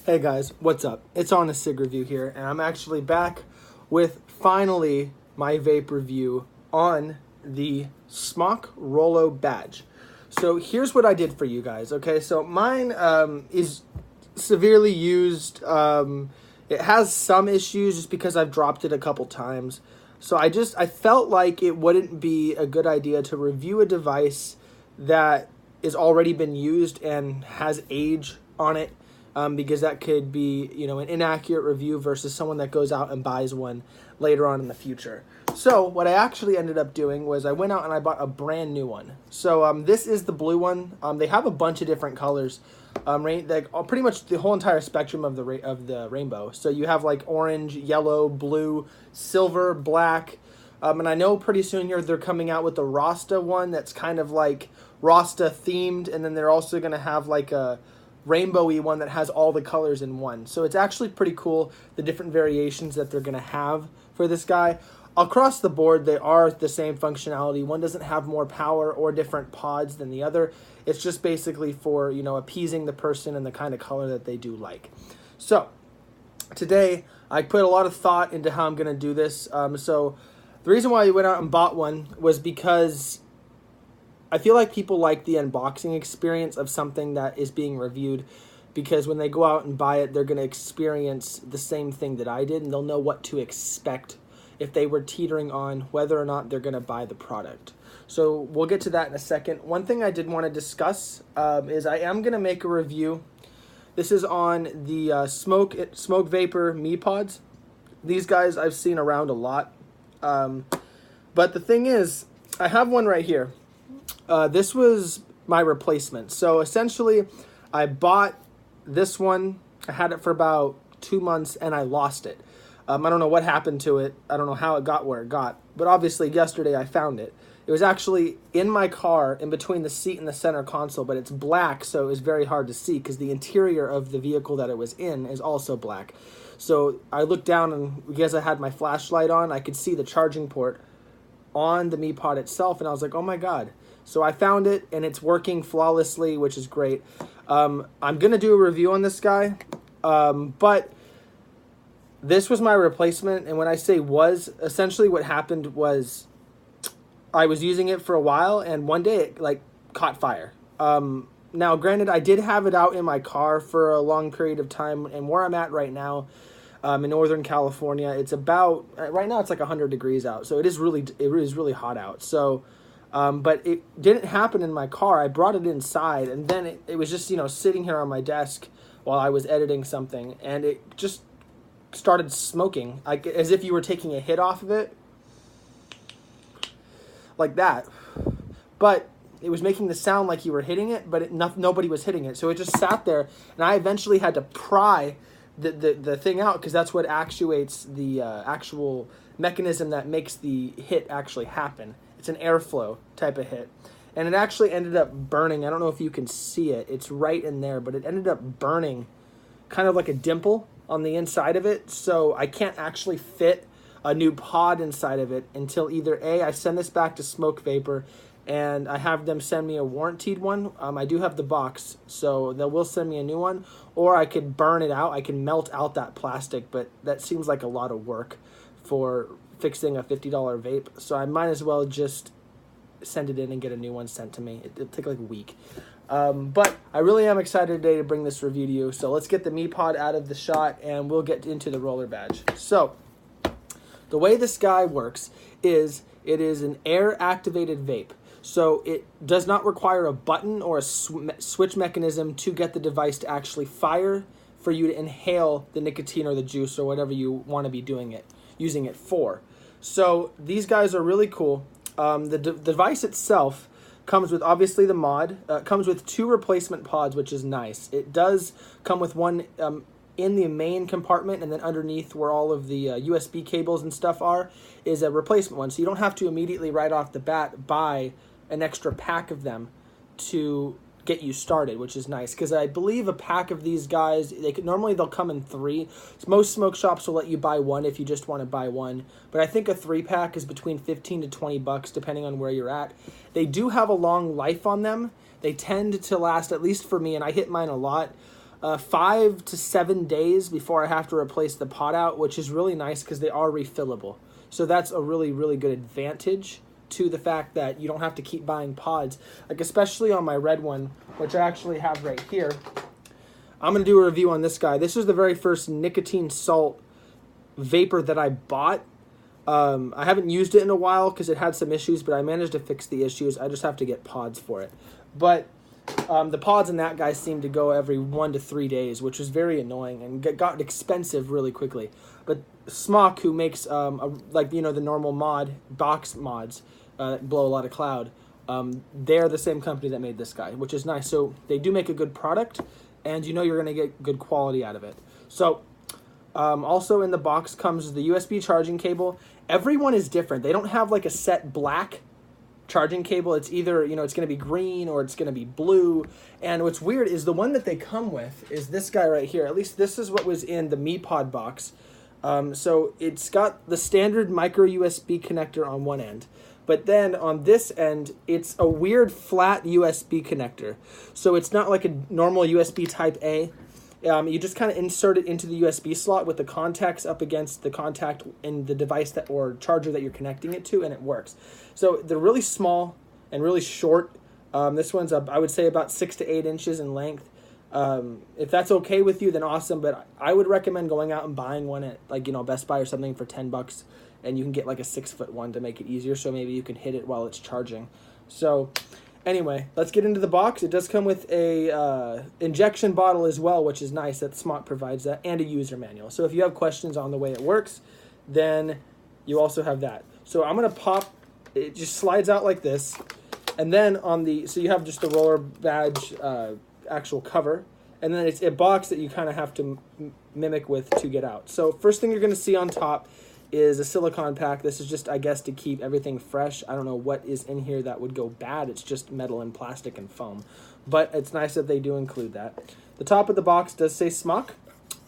Hey guys, what's up? It's HonestCigReview here, and I'm actually back with finally my vape review on the Smok ROLO Badge. So here's what I did for you guys, okay? So mine is severely used. It has some issues just because I've dropped it a couple times. So I felt like it wouldn't be a good idea to review a device that is already been used and has age on it. Because that could be, an inaccurate review versus someone that goes out and buys one later on in the future. So what I actually ended up doing was I went out and I bought a brand new one. So this is the blue one. They have a bunch of different colors, like pretty much the whole entire spectrum of the rainbow. So you have like orange, yellow, blue, silver, black. And I know pretty soon here they're coming out with the Rasta one that's kind of like Rasta themed, and then they're also going to have like a rainbowy one that has all the colors in one. So it's actually pretty cool, the different variations that they're going to have for this guy. Across the board, they are the same functionality. One doesn't have more power or different pods than the other. It's just basically for, appeasing the person and the kind of color that they do like. So today, I put a lot of thought into how I'm going to do this. So the reason why I went out and bought one was because I feel like people like the unboxing experience of something that is being reviewed, because when they go out and buy it, they're going to experience the same thing that I did, and they'll know what to expect if they were teetering on whether or not they're going to buy the product. So we'll get to that in a second. One thing I did want to discuss is I am going to make a review. This is on the Smok Vapor Mipods. These guys I've seen around a lot. But the thing is, I have one right here. This was my replacement. So essentially, I bought this one. I had it for about 2 months, and I lost it. I don't know what happened to it. I don't know how it got where it got. But obviously, yesterday I found it. It was actually in my car, in between the seat and the center console, but it's black, so it was very hard to see because the interior of the vehicle that it was in is also black. So I looked down, and because I had my flashlight on, I could see the charging port on the Mi Pod itself, and I was like, oh my god. So I found it, and it's working flawlessly, which is great. I'm going to do a review on this guy, but this was my replacement, and when I say was, essentially what happened was I was using it for a while, and one day it caught fire. Now, granted, I did have it out in my car for a long period of time, and where I'm at right now, in Northern California, it's about, right now it's like 100 degrees out, so it is really hot out. So but it didn't happen in my car. I brought it inside, and then it was just, sitting here on my desk while I was editing something, and it just started smoking, as if you were taking a hit off of it. Like that. But it was making the sound like you were hitting it, but nobody was hitting it. So it just sat there, and I eventually had to pry the thing out, because that's what actuates the actual mechanism that makes the hit actually happen. It's an airflow type of hit. And it actually ended up burning. I don't know if you can see it. It's right in there, but it ended up burning kind of like a dimple on the inside of it. So I can't actually fit a new pod inside of it until either A, I send this back to Smok Vapor, and I have them send me a warranted one. I do have the box, so they will send me a new one. Or I could burn it out. I can melt out that plastic, but that seems like a lot of work for fixing a $50 vape, so I might as well just send it in and get a new one sent to me. It'll take like a week. But I really am excited today to bring this review to you. So let's get the Mi Pod out of the shot, and we'll get into the ROLO Badge. So the way this guy works is it is an air-activated vape. So it does not require a button or a switch mechanism to get the device to actually fire for you to inhale the nicotine or the juice or whatever you want to be using it for. So these guys are really cool. The device itself comes with, obviously, the mod. Comes with 2 replacement pods, which is nice. It does come with one in the main compartment, and then underneath where all of the USB cables and stuff are is a replacement one. So you don't have to immediately right off the bat buy an extra pack of them to get you started, which is nice, because I believe a pack of these guys, normally they'll come in 3. Most smoke shops will let you buy one if you just want to buy one, but I think a 3-pack is between 15 to 20 bucks depending on where you're at. They do have a long life on them. They tend to last, at least for me, and I hit mine a lot. 5 to 7 days before I have to replace the pod out, which is really nice because they are refillable. So that's a really, really good advantage to the fact that you don't have to keep buying pods. Like especially on my red one, which I actually have right here. I'm going to do a review on this guy. This is the very first nicotine salt vapor that I bought. I haven't used it in a while because it had some issues, but I managed to fix the issues. I just have to get pods for it. But the pods in that guy seem to go every 1 to 3 days, which was very annoying and got expensive really quickly. But Smok, who makes like the normal box mods that blow a lot of cloud, they're the same company that made this guy, which is nice. So they do make a good product, and you're going to get good quality out of it. So also in the box comes the USB charging cable. Everyone is different. They don't have like a set black charging cable. It's either, it's going to be green or it's going to be blue. And what's weird is the one that they come with is this guy right here. At least this is what was in the Mipod box. So it's got the standard micro USB connector on one end. But then on this end, it's a weird flat USB connector. So it's not like a normal USB type A. You just kind of insert it into the USB slot with the contacts up against the contact in the device or charger that you're connecting it to, and it works. So they're really small and really short. This one's I would say about 6 to 8 inches in length. If that's okay with you, then awesome. But I would recommend going out and buying one at Best Buy or something for $10, and you can get like a 6-foot one to make it easier. So maybe you can hit it while it's charging. So anyway, let's get into the box. It does come with a injection bottle as well, which is nice that Smok provides that, and a user manual. So if you have questions on the way it works, then you also have that. So I'm going to pop, it just slides out like this. And then so you have just the ROLO Badge actual cover. And then it's a box that you kind of have to mimic with to get out. So first thing you're going to see on top is a silicone pack. This is just, I guess, to keep everything fresh. I don't know what is in here that would go bad. It's just metal and plastic and foam. But it's nice that they do include that. The top of the box does say Smok.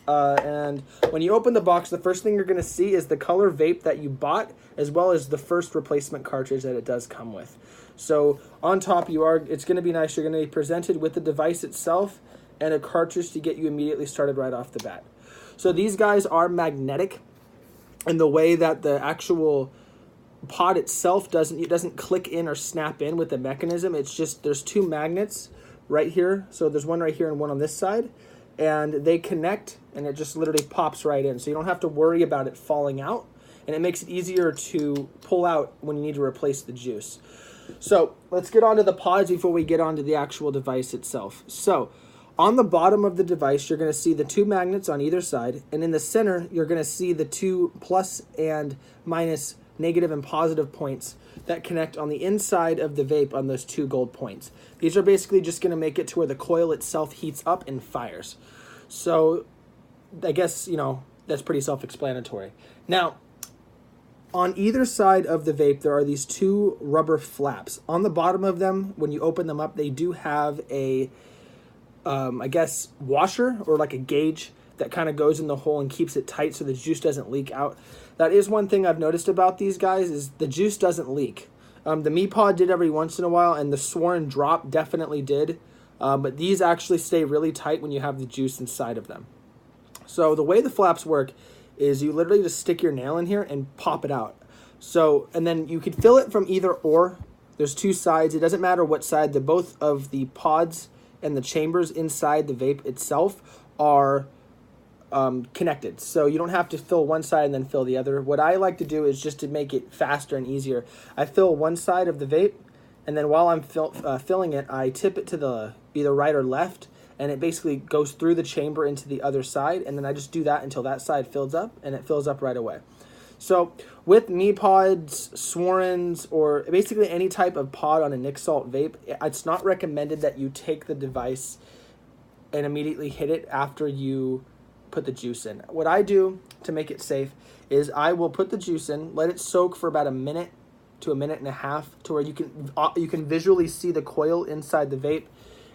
And when you open the box, the first thing you're going to see is the color vape that you bought, as well as the first replacement cartridge that it does come with. So on top, it's going to be nice. You're going to be presented with the device itself and a cartridge to get you immediately started right off the bat. So these guys are magnetic in the way that the actual pod itself doesn't click in or snap in with the mechanism. It's just there's 2 magnets right here. So there's one right here and one on this side. And they connect, and it just literally pops right in. So you don't have to worry about it falling out. And it makes it easier to pull out when you need to replace the juice. So let's get onto the pods before we get onto the actual device itself. So on the bottom of the device, you're going to see the 2 magnets on either side. And in the center, you're going to see the 2 plus and minus, negative and positive points that connect on the inside of the vape on those 2 gold points. These are basically just going to make it to where the coil itself heats up and fires. So I guess, that's pretty self-explanatory. Now, on either side of the vape, there are these 2 rubber flaps. On the bottom of them, when you open them up, they do have a I guess, washer or like a gauge that kind of goes in the hole and keeps it tight so the juice doesn't leak out. That is one thing I've noticed about these guys is the juice doesn't leak. The Mipod did every once in a while, and the Sworn Drop definitely did. But these actually stay really tight when you have the juice inside of them. So the way the flaps work is you literally just stick your nail in here and pop it out. So, and then you can fill it from either or. There's 2 sides. It doesn't matter what side. Both of the pods and the chambers inside the vape itself are connected. So you don't have to fill one side and then fill the other. What I like to do is just to make it faster and easier. I fill one side of the vape, and then while I'm filling it, I tip it to either right or left, and it basically goes through the chamber into the other side, and then I just do that until that side fills up, and it fills up right away. So with Mipods, Sworns, or basically any type of pod on a Nic Salt vape, it's not recommended that you take the device and immediately hit it after you put the juice in. What I do to make it safe is I will put the juice in, let it soak for about a minute to a minute and a half to where you can visually see the coil inside the vape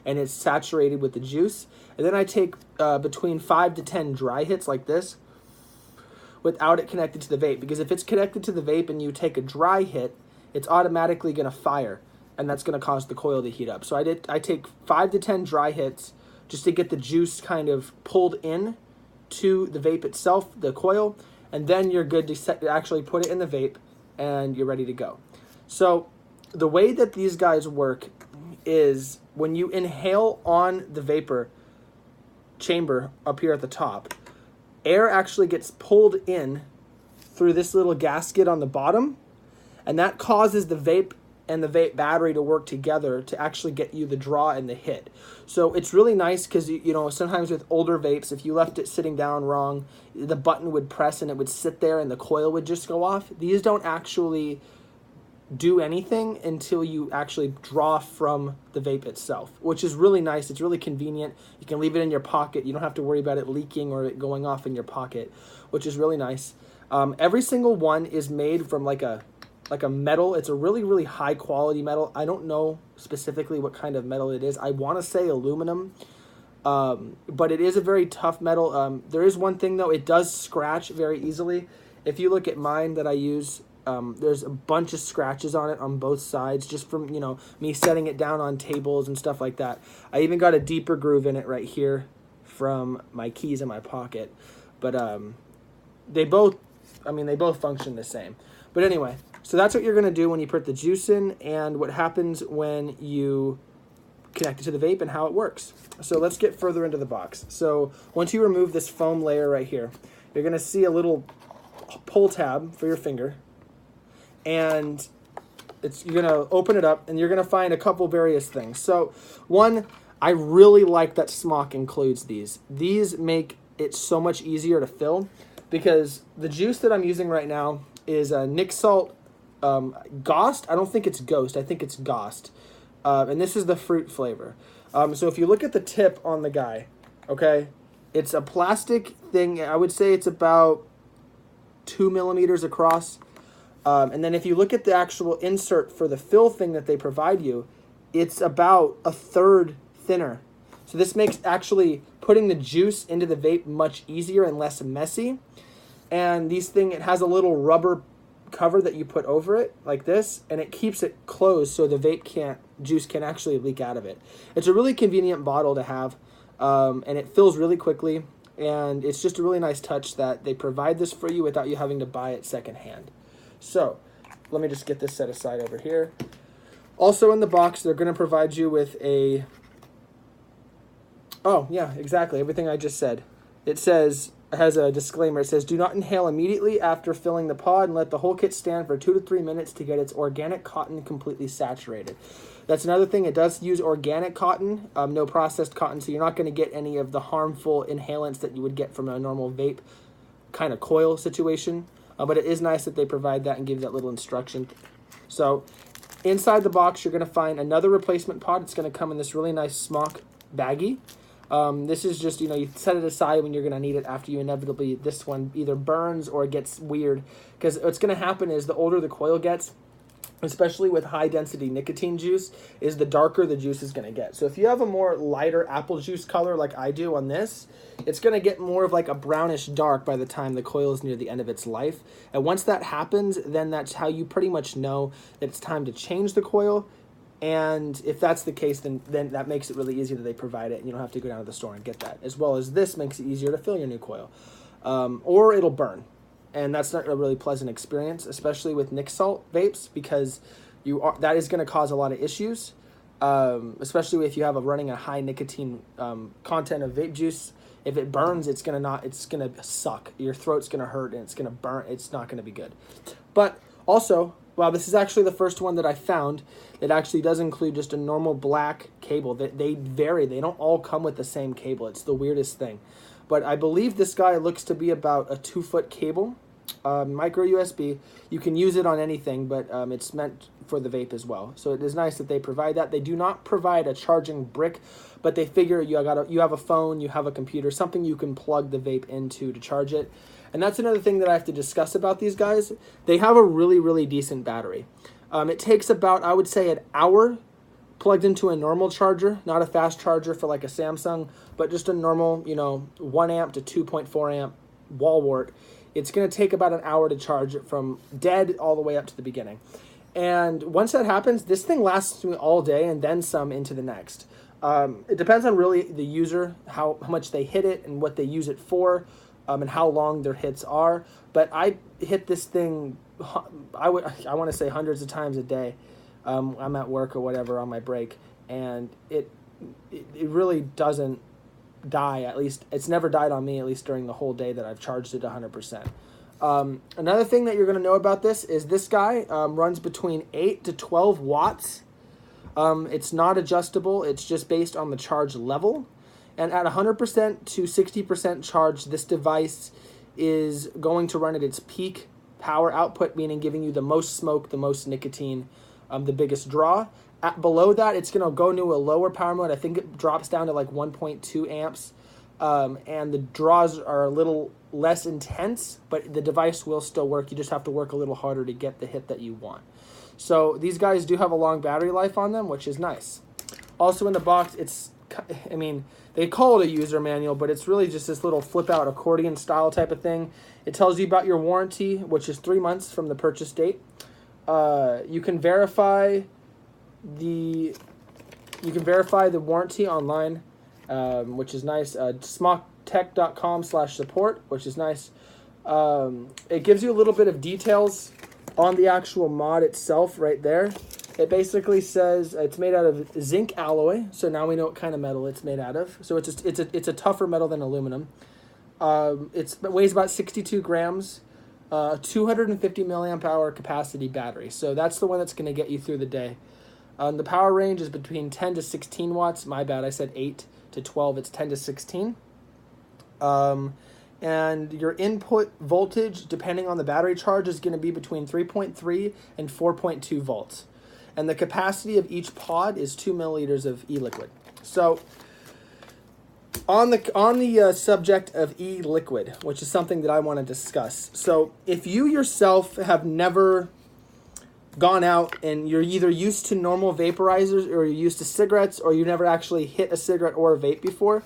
and it's saturated with the juice. And then I take between 5 to 10 dry hits like this without it connected to the vape, because if it's connected to the vape and you take a dry hit, it's automatically going to fire, and that's going to cause the coil to heat up. So I take 5 to 10 dry hits just to get the juice kind of pulled in to the vape itself, the coil, and then you're good to actually put it in the vape and you're ready to go. So the way that these guys work is when you inhale on the vapor chamber up here at the top, air actually gets pulled in through this little gasket on the bottom, and that causes the vape and the vape battery to work together to actually get you the draw and the hit. So it's really nice because, you know, sometimes with older vapes, if you left it sitting down wrong, the button would press and it would sit there and the coil would just go off. These don't actually do anything until you actually draw from the vape itself, which is really nice. It's really convenient. You can leave it in your pocket. You don't have to worry about it leaking or it going off in your pocket, which is really nice. Every single one is made from like a metal. It's a really, really high quality metal. I don't know specifically what kind of metal it is. I want to say aluminum, but it is a very tough metal. There is one thing though, it does scratch very easily. If you look at mine that I use, there's a bunch of scratches on it on both sides just from, you know, me setting it down on tables and stuff like that. I even got a deeper groove in it right here from my keys in my pocket. But they both function the same. But anyway, so that's what you're going to do when you put the juice in and what happens when you connect it to the vape and how it works. So let's get further into the box. So once you remove this foam layer right here, you're going to see a little pull tab for your finger. And you're going to open it up and you're going to find a couple various things. So one, I really like that Smok includes these. These make it so much easier to fill because the juice that I'm using right now is a Nic Salt Ghost. I don't think it's Ghost. I think it's Ghost. And this is the fruit flavor. So if you look at the tip on the guy, okay, it's a plastic thing. I would say it's about 2 millimeters across. And then if you look at the actual insert for the fill thing that they provide you, it's about a third thinner. So this makes actually putting the juice into the vape much easier and less messy. And it has a little rubber cover that you put over it like this, and it keeps it closed so the juice can actually leak out of it. It's a really convenient bottle to have, and it fills really quickly, and it's just a really nice touch that they provide this for you without you having to buy it secondhand. So let me just get this set aside over here. Also in the box, they're going to provide you with oh yeah, exactly, everything I just said. It has a disclaimer. It says, do not inhale immediately after filling the pod and let the whole kit stand for 2 to 3 minutes to get its organic cotton completely saturated. That's another thing. It does use organic cotton, no processed cotton, so you're not going to get any of the harmful inhalants that you would get from a normal vape kind of coil situation. But it is nice that they provide that and give that little instruction. So inside the box, you're going to find another replacement pod. It's going to come in this really nice Smok baggie. This is just, you set it aside when you're going to need it after you inevitably, this one either burns or it gets weird. Because what's going to happen is the older the coil gets, especially with high density nicotine juice, is the darker the juice is going to get. So if you have a more lighter apple juice color like I do on this, it's going to get more of like a brownish dark by the time the coil is near the end of its life. And once that happens, then that's how you pretty much know that it's time to change the coil. And if that's the case, then that makes it really easy that they provide it and you don't have to go down to the store and get that. As well as this makes it easier to fill your new coil. Or it'll burn. And that's not a really pleasant experience, especially with Nic Salt vapes, because that is going to cause a lot of issues, especially if you have running a high nicotine content of vape juice. If it burns, it's gonna suck. Your throat's gonna hurt and it's gonna burn. It's not gonna be good. But also, wow, this is actually the first one that I found that actually does include just a normal black cable. They vary. They don't all come with the same cable. It's the weirdest thing. But I believe this guy looks to be about a 2-foot cable, micro USB. You can use it on anything, but it's meant for the vape as well. So it is nice that they provide that. They do not provide a charging brick, but they figure you have a phone, you have a computer, something you can plug the vape into to charge it. And that's another thing that I have to discuss about these guys. They have a really, really decent battery. It takes about, I would say, an hour plugged into a normal charger, not a fast charger for like a Samsung, but just a normal, 1 amp to 2.4 amp wall wart. It's going to take about an hour to charge it from dead all the way up to the beginning. And once that happens, this thing lasts me all day and then some into the next. It depends on really the user, how much they hit it and what they use it for, and how long their hits are. But I hit this thing, I want to say hundreds of times a day. I'm at work or whatever on my break, and it really doesn't die. At least it's never died on me, at least during the whole day that I've charged it 100%. Another thing that you're going to know about this is this guy runs between 8 to 12 watts. It's not adjustable. It's just based on the charge level. And at 100% to 60% charge, this device is going to run at its peak power output, meaning giving you the most smoke, the most nicotine, the biggest draw. Below that, it's going to go into a lower power mode. I think it drops down to like 1.2 amps. And the draws are a little less intense, but the device will still work. You just have to work a little harder to get the hit that you want. So these guys do have a long battery life on them, which is nice. Also in the box, they call it a user manual, but it's really just this little flip-out accordion style type of thing. It tells you about your warranty, which is 3 months from the purchase date. You can verify the warranty online, which is nice. smoktech.com/support, which is nice. It gives you a little bit of details on the actual mod itself right there. It basically says it's made out of zinc alloy, so now we know what kind of metal it's made out of. So it's a tougher metal than aluminum. It weighs about 62 grams, 250 milliamp hour capacity battery. So that's the one that's going to get you through the day. The power range is between 10 to 16 watts. My bad, I said 8 to 12. It's 10 to 16. And your input voltage, depending on the battery charge, is going to be between 3.3 and 4.2 volts. And the capacity of each pod is 2 milliliters of e-liquid. So on the subject of e-liquid, which is something that I want to discuss. So if you yourself have never gone out and you're either used to normal vaporizers or you're used to cigarettes or you never actually hit a cigarette or a vape before,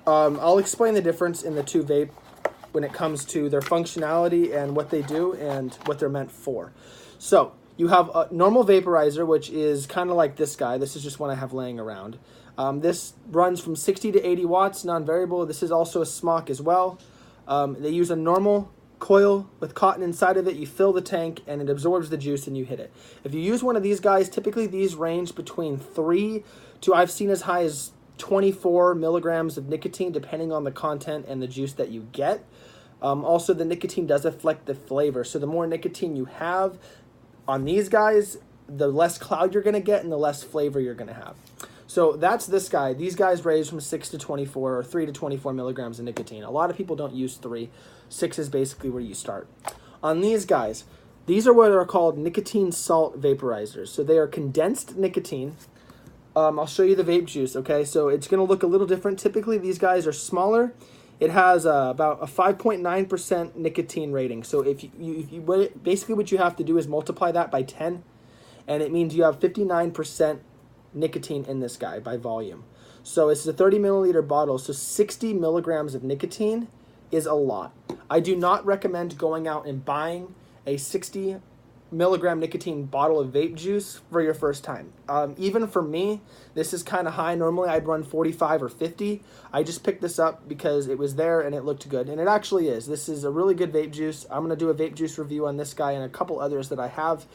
I'll explain the difference in the two vape when it comes to their functionality and what they do and what they're meant for. So you have a normal vaporizer, which is kind of like this guy. This is just one I have laying around. This runs from 60 to 80 watts, non-variable. This is also a Smok as well. They use a normal coil with cotton inside of it. You fill the tank and it absorbs the juice and you hit it. If you use one of these guys, typically these range between 3 to, I've seen as high as 24 milligrams of nicotine, depending on the content and the juice that you get. Also, the nicotine does affect the flavor. So the more nicotine you have on these guys, the less cloud you're going to get and the less flavor you're going to have. So that's this guy. These guys range from 6 to 24 or 3 to 24 milligrams of nicotine. A lot of people don't use 3. 6 is basically where you start. On these guys, these are what are called nicotine salt vaporizers. So they are condensed nicotine. I'll show you the vape juice, okay? So it's going to look a little different. Typically, these guys are smaller. It has about a 5.9% nicotine rating. So basically what you have to do is multiply that by 10, and it means you have 59% nicotine in this guy by volume. So it's a 30 milliliter bottle, so 60 milligrams of nicotine is a lot. I do not recommend going out and buying a 60 milligram nicotine bottle of vape juice for your first time. Even for me, this is kind of high. Normally I'd run 45 or 50. I just picked this up because it was there and it looked good, and it actually is. This is a really good vape juice. I'm going to do a vape juice review on this guy and a couple others that I have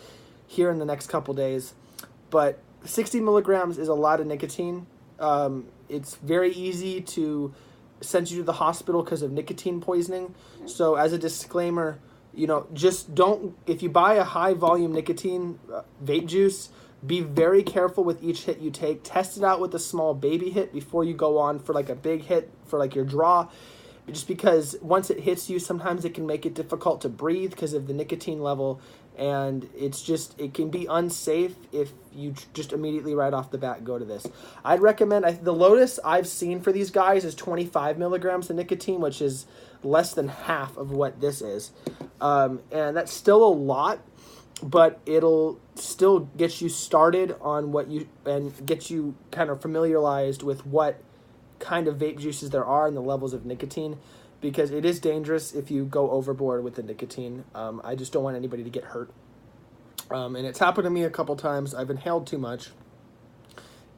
here in the next couple days. But 60 milligrams is a lot of nicotine. It's very easy to send you to the hospital because of nicotine poisoning. So as a disclaimer, just don't, if you buy a high volume nicotine vape juice, be very careful with each hit you take. Test it out with a small baby hit before you go on for like a big hit for like your draw. Just because once it hits you, sometimes it can make it difficult to breathe because of the nicotine level, and it can be unsafe if you just immediately right off the bat go to this. I'd recommend, the lowest I've seen for these guys is 25 milligrams of nicotine, which is less than half of what this is. And that's still a lot, but it'll still get you started on and get you kind of familiarized with what kind of vape juices there are and the levels of nicotine, because it is dangerous if you go overboard with the nicotine. I just don't want anybody to get hurt. And it's happened to me a couple times. I've inhaled too much,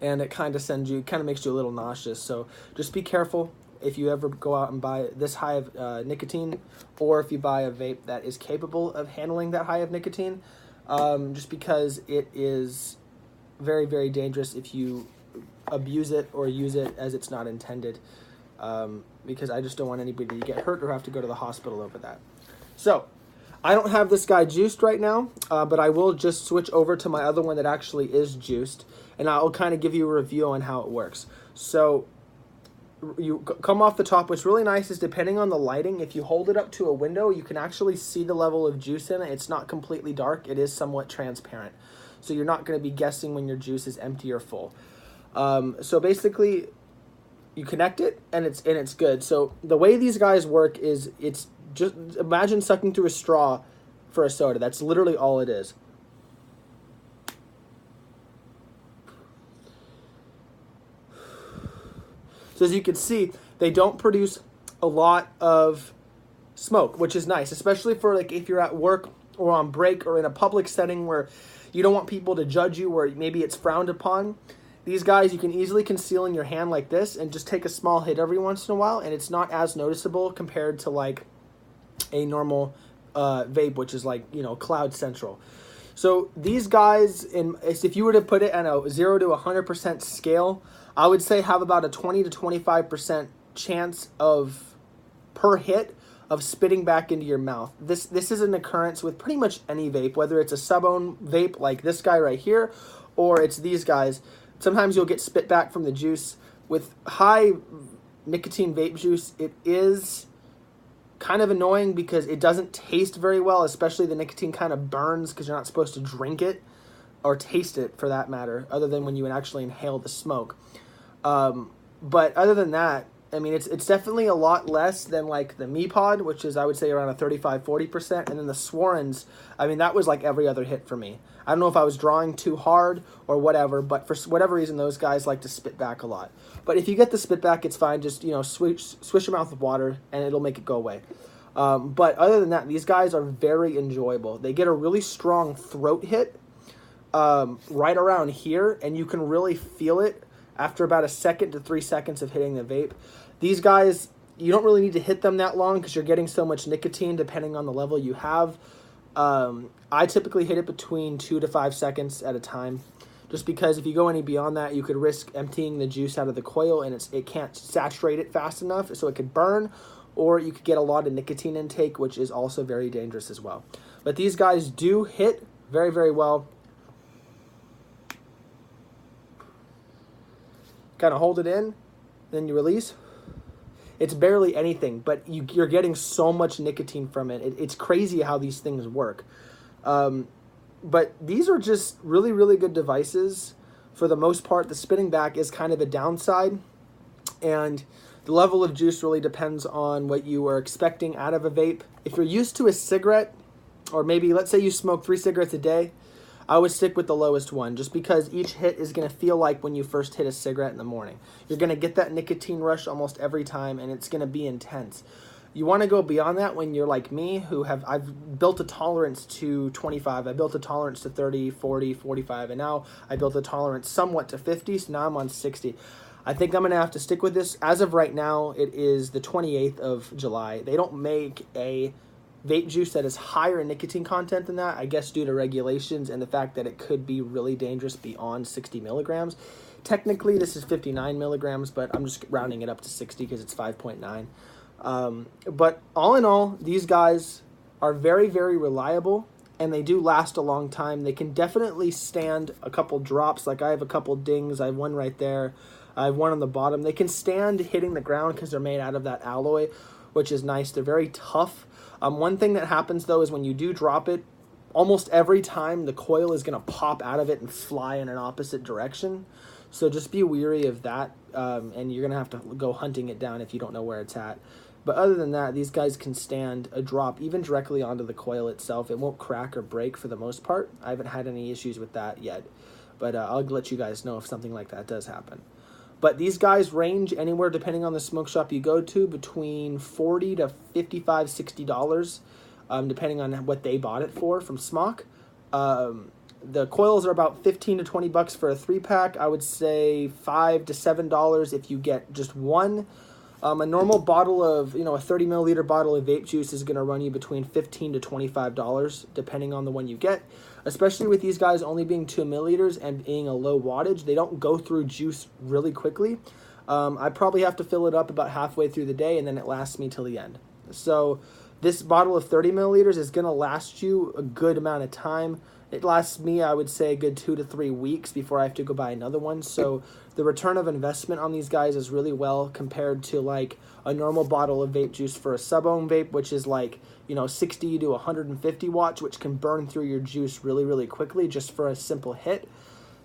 and it kind of makes you a little nauseous. So just be careful if you ever go out and buy this high of nicotine, or if you buy a vape that is capable of handling that high of nicotine, just because it is very, very dangerous if you abuse it or use it as it's not intended, because I just don't want anybody to get hurt or have to go to the hospital over that. So I don't have this guy juiced right now, but I will just switch over to my other one that actually is juiced, and I'll kind of give you a review on how it works. So you come off the top. What's really nice is, depending on the lighting, if you hold it up to a window, you can actually see the level of juice in it. It's not completely dark. It is somewhat transparent. So you're not going to be guessing when your juice is empty or full. So basically, you connect it, and it's good. So the way these guys work is, it's just imagine sucking through a straw for a soda. That's literally all it is. So as you can see, they don't produce a lot of smoke, which is nice, especially for like if you're at work or on break or in a public setting where you don't want people to judge you, or maybe it's frowned upon. These guys you can easily conceal in your hand like this and just take a small hit every once in a while, and it's not as noticeable compared to like a normal vape, which is like, you know, Cloud Central. So these guys, if you were to put it on a 0 to 100% scale, I would say have about a 20 to 25% chance of per hit of spitting back into your mouth. This is an occurrence with pretty much any vape, whether it's a sub-ohm vape like this guy right here, or it's these guys. Sometimes you'll get spit back from the juice. With high nicotine vape juice, it is kind of annoying because it doesn't taste very well, especially the nicotine kind of burns because you're not supposed to drink it or taste it for that matter, other than when you actually inhale the smoke. But other than that, I mean, it's definitely a lot less than like the Mipod, which is, I would say, around a 35-40%. And then the Swarens, I mean, that was like every other hit for me. I don't know if I was drawing too hard or whatever, but for whatever reason, those guys like to spit back a lot. But if you get the spit back, it's fine. Just, you know, swish your mouth with water and it'll make it go away. But other than that, these guys are very enjoyable. They get a really strong throat hit right around here, and you can really feel it after about a 2 to 3 seconds of hitting the vape. These guys, you don't really need to hit them that long because you're getting so much nicotine depending on the level you have. I typically hit it between 2 to 5 seconds at a time, just because if you go any beyond that, you could risk emptying the juice out of the coil, and it can't saturate it fast enough, so it could burn, or you could get a lot of nicotine intake, which is also very dangerous as well. But these guys do hit very, very well. Kind of hold it in, then you release. It's barely anything, but you're getting so much nicotine from it. It's crazy how these things work. But these are just really, really good devices. For the most part, the spitting back is kind of a downside, and the level of juice really depends on what you are expecting out of a vape. If you're used to a cigarette, or maybe let's say you smoke 3 cigarettes a day, I would stick with the lowest one, just because each hit is going to feel like when you first hit a cigarette in the morning. You're going to get that nicotine rush almost every time, and it's going to be intense. You want to go beyond that when you're like me, I've built a tolerance to 25. I built a tolerance to 30, 40, 45, and now I built a tolerance somewhat to 50, so now I'm on 60. I think I'm going to have to stick with this. As of right now, it is the 28th of July. They don't make a vape juice that is higher in nicotine content than that, I guess due to regulations and the fact that it could be really dangerous beyond 60 milligrams. Technically, this is 59 milligrams, but I'm just rounding it up to 60 because it's 5.9. But all in all, these guys are very, very reliable, and they do last a long time. They can definitely stand a couple drops. Like I have a couple dings. I have one right there. I have one on the bottom. They can stand hitting the ground because they're made out of that alloy, which is nice. They're very tough. One thing that happens, though, is when you do drop it, almost every time the coil is going to pop out of it and fly in an opposite direction. So just be weary of that, and you're going to have to go hunting it down if you don't know where it's at. But other than that, these guys can stand a drop even directly onto the coil itself. It won't crack or break for the most part. I haven't had any issues with that yet, but I'll let you guys know if something like that does happen. But these guys range anywhere, depending on the smoke shop you go to, between $40 to $55, $60, depending on what they bought it for from Smok. The coils are about 15 to 20 bucks for a 3-pack. I would say $5 to $7 if you get just one. A normal bottle of, a 30 milliliter bottle of vape juice is going to run you between $15 to $25, depending on the one you get. Especially with these guys only being 2 milliliters and being a low wattage, they don't go through juice really quickly. I probably have to fill it up about halfway through the day, and then it lasts me till the end. So this bottle of 30 milliliters is going to last you a good amount of time. It lasts me, I would say, a good 2 to 3 weeks before I have to go buy another one. So the return of investment on these guys is really well compared to like a normal bottle of vape juice for a sub-ohm vape, which is like, 60 to 150 watts, which can burn through your juice really, really quickly just for a simple hit.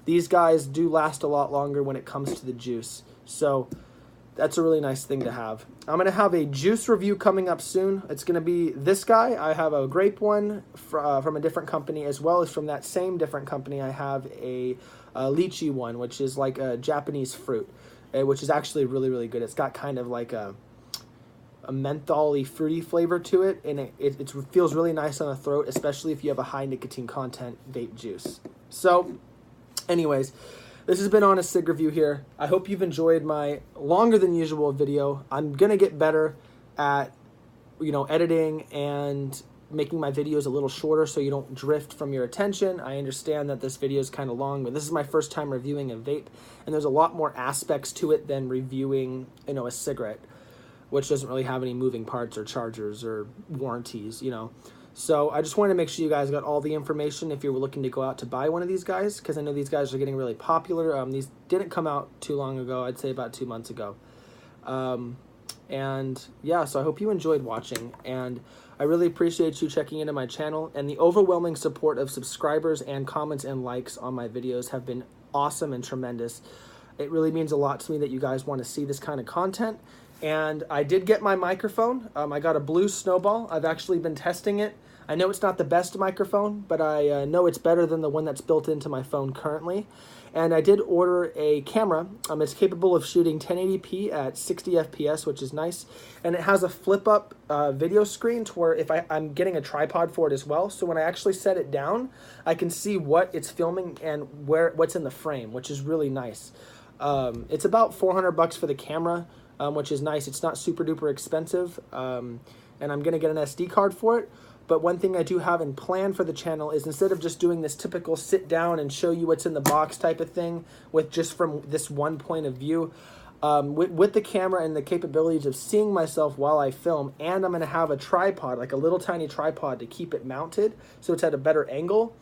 These guys do last a lot longer when it comes to the juice. So that's a really nice thing to have. I'm going to have a juice review coming up soon. It's going to be this guy. I have a grape one from a different company, as well as from that same different company I have a lychee one, which is like a Japanese fruit, which is actually really, really good. It's got kind of like a menthol-y, fruity flavor to it, and it feels really nice on the throat, especially if you have a high nicotine content vape juice. So anyways, this has been HonestCigReview here. I hope you've enjoyed my longer than usual video. I'm going to get better at, editing and making my videos a little shorter so you don't drift from your attention. I understand that this video is kind of long, but this is my first time reviewing a vape, and there's a lot more aspects to it than reviewing, a cigarette, which doesn't really have any moving parts or chargers or warranties, So I just wanted to make sure you guys got all the information if you were looking to go out to buy one of these guys, because I know these guys are getting really popular. These didn't come out too long ago. I'd say about 2 months ago. And yeah, so I hope you enjoyed watching, and I really appreciate you checking into my channel, and the overwhelming support of subscribers and comments and likes on my videos have been awesome and tremendous. It really means a lot to me that you guys want to see this kind of content. And I did get my microphone. I got a blue Snowball. I've actually been testing it. I know it's not the best microphone, but I know it's better than the one that's built into my phone currently. And I did order a camera. It's capable of shooting 1080p at 60 FPS, which is nice. And it has a flip-up video screen to where if I'm getting a tripod for it as well. So when I actually set it down, I can see what it's filming and what's in the frame, which is really nice. It's about 400 bucks for the camera. Which is nice. It's not super duper expensive, and I'm going to get an SD card for it. But one thing I do have in plan for the channel is, instead of just doing this typical sit down and show you what's in the box type of thing with just from this one point of view, with the camera and the capabilities of seeing myself while I film, and I'm going to have a tripod, like a little tiny tripod to keep it mounted so it's at a better angle.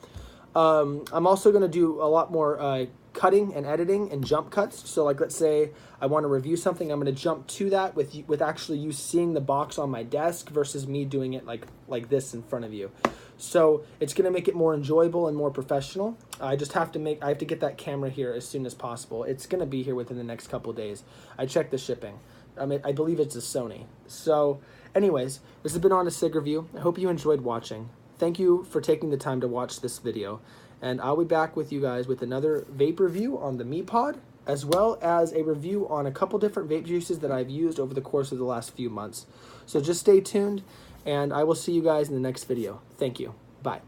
I'm also going to do a lot more cutting and editing and jump cuts. So like, let's say I want to review something, I'm going to jump to that with actually you seeing the box on my desk versus me doing it like this in front of you. So it's going to make it more enjoyable and more professional. I have to get that camera here as soon as possible. It's going to be here within the next couple of days. I checked the shipping. I believe it's a Sony. So anyways, this has been HonestCigReview. I hope you enjoyed watching. Thank you for taking the time to watch this video, and I'll be back with you guys with another vape review on the Mipod, as well as a review on a couple different vape juices that I've used over the course of the last few months. So just stay tuned, and I will see you guys in the next video. Thank you. Bye.